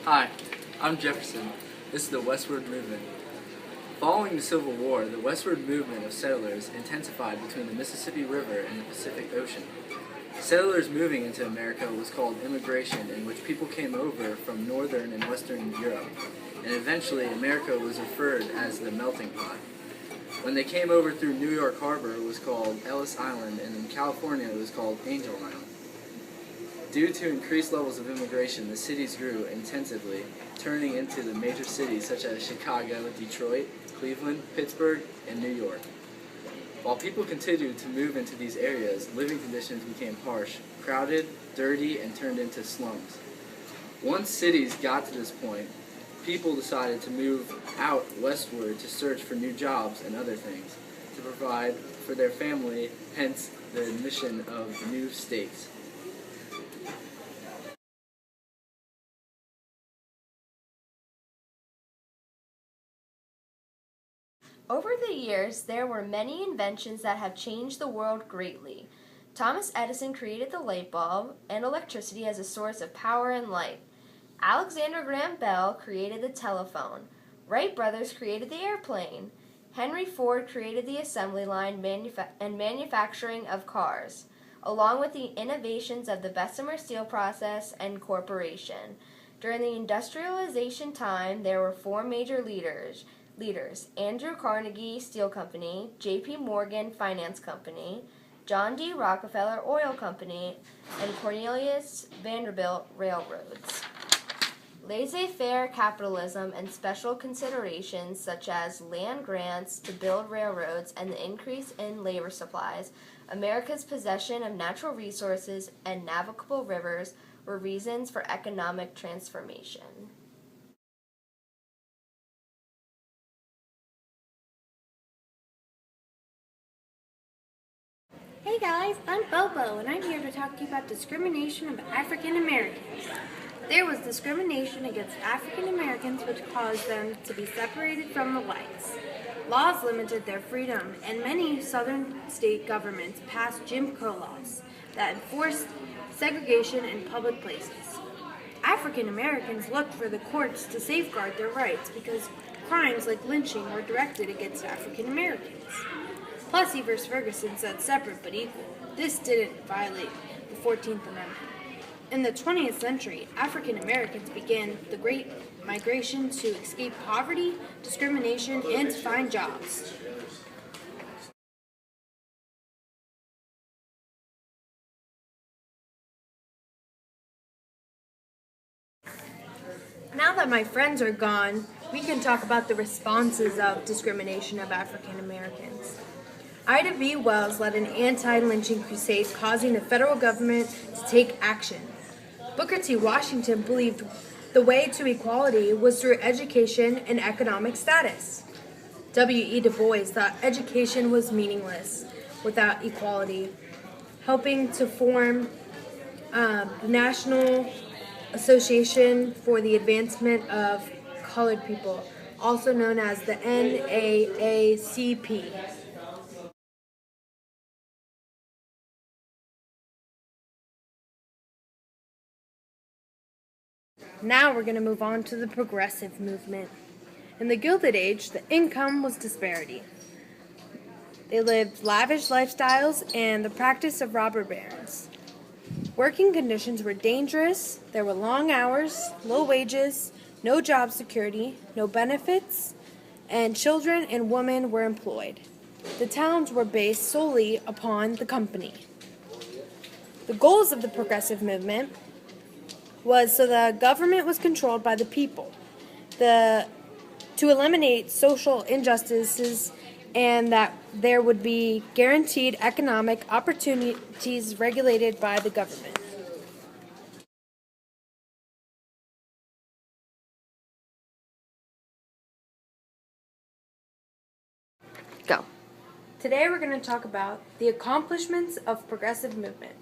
Hi, I'm Jefferson. This is the Westward Movement. Following the Civil War, the westward movement of settlers intensified between the Mississippi River and the Pacific Ocean. Settlers moving into America was called immigration, in which people came over from northern and western Europe, and eventually America was referred as the melting pot. When they came over through New York Harbor, it was called Ellis Island, and in California it was called Angel Island. Due to increased levels of immigration, the cities grew intensively, turning into the major cities such as Chicago, Detroit, Cleveland, Pittsburgh, and New York. While people continued to move into these areas, living conditions became harsh, crowded, dirty, and turned into slums. Once cities got to this point, people decided to move out westward to search for new jobs and other things to provide for their family, hence the admission of new states. Over the years, there were many inventions that have changed the world greatly. Thomas Edison created the light bulb and electricity as a source of power and light. Alexander Graham Bell created the telephone. Wright brothers created the airplane. Henry Ford created the assembly line and manufacturing of cars, along with the innovations of the Bessemer steel process and corporation. During the industrialization time, there were four major leaders: Andrew Carnegie Steel Company, J.P. Morgan Finance Company, John D. Rockefeller Oil Company, and Cornelius Vanderbilt Railroads. Laissez-faire capitalism and special considerations such as land grants to build railroads and the increase in labor supplies, America's possession of natural resources and navigable rivers were reasons for economic transformation. Hey guys, I'm Bobo, and I'm here to talk to you about discrimination of African Americans. There was discrimination against African Americans which caused them to be separated from the whites. Laws limited their freedom, and many southern state governments passed Jim Crow laws that enforced segregation in public places. African Americans looked for the courts to safeguard their rights because crimes like lynching were directed against African Americans. Plessy v. Ferguson said separate but equal. This didn't violate the 14th Amendment. In the 20th century, African Americans began the Great Migration to escape poverty, discrimination, and to find jobs. Now that my friends are gone, we can talk about the responses of discrimination of African Americans. Ida B. Wells led an anti-lynching crusade, causing the federal government to take action. Booker T. Washington believed the way to equality was through education and economic status. W. E. Du Bois thought education was meaningless without equality, helping to form the National Association for the Advancement of Colored People, also known as the NAACP. Now we're going to move on to the progressive movement. In the Gilded Age, the income was disparity. They lived lavish lifestyles and the practice of robber barons. Working conditions were dangerous, there were long hours, low wages, no job security, no benefits, and children and women were employed. The towns were based solely upon the company. The goals of the progressive movement was so the government was controlled by the people, to eliminate social injustices, and that there would be guaranteed economic opportunities regulated by the government. Go. Today we're going to talk about the accomplishments of progressive movement.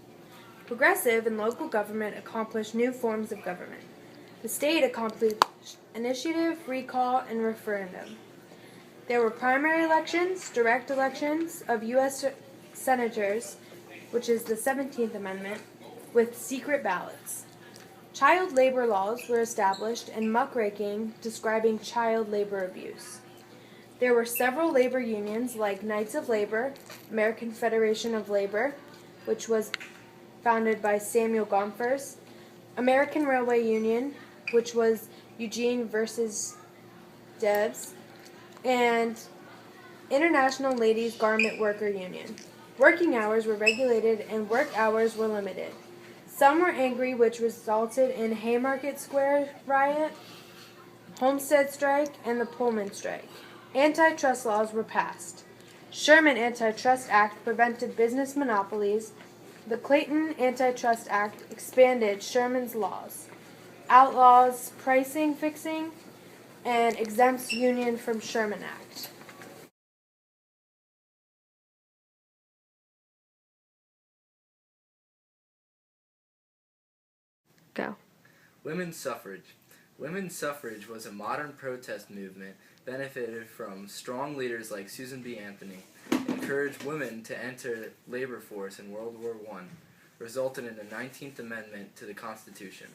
Progressive and local government accomplished new forms of government. The state accomplished initiative, recall, and referendum. There were primary elections, direct elections of U.S. senators, which is the 17th Amendment, with secret ballots. Child labor laws were established and muckraking describing child labor abuse. There were several labor unions like Knights of Labor, American Federation of Labor, which was founded by Samuel Gompers, American Railway Union, which was Eugene versus Debs, and International Ladies Garment Worker Union. Working hours were regulated and work hours were limited. Some were angry, which resulted in Haymarket Square riot, Homestead strike, and the Pullman strike. Antitrust laws were passed. Sherman Antitrust Act prevented business monopolies. The Clayton Antitrust Act expanded Sherman's laws, outlaws pricing fixing, and exempts union from Sherman Act. Go. Women's suffrage. Women's suffrage was a modern protest movement benefited from strong leaders like Susan B. Anthony, encouraged women to enter labor force in World War I, resulted in the 19th Amendment to the Constitution.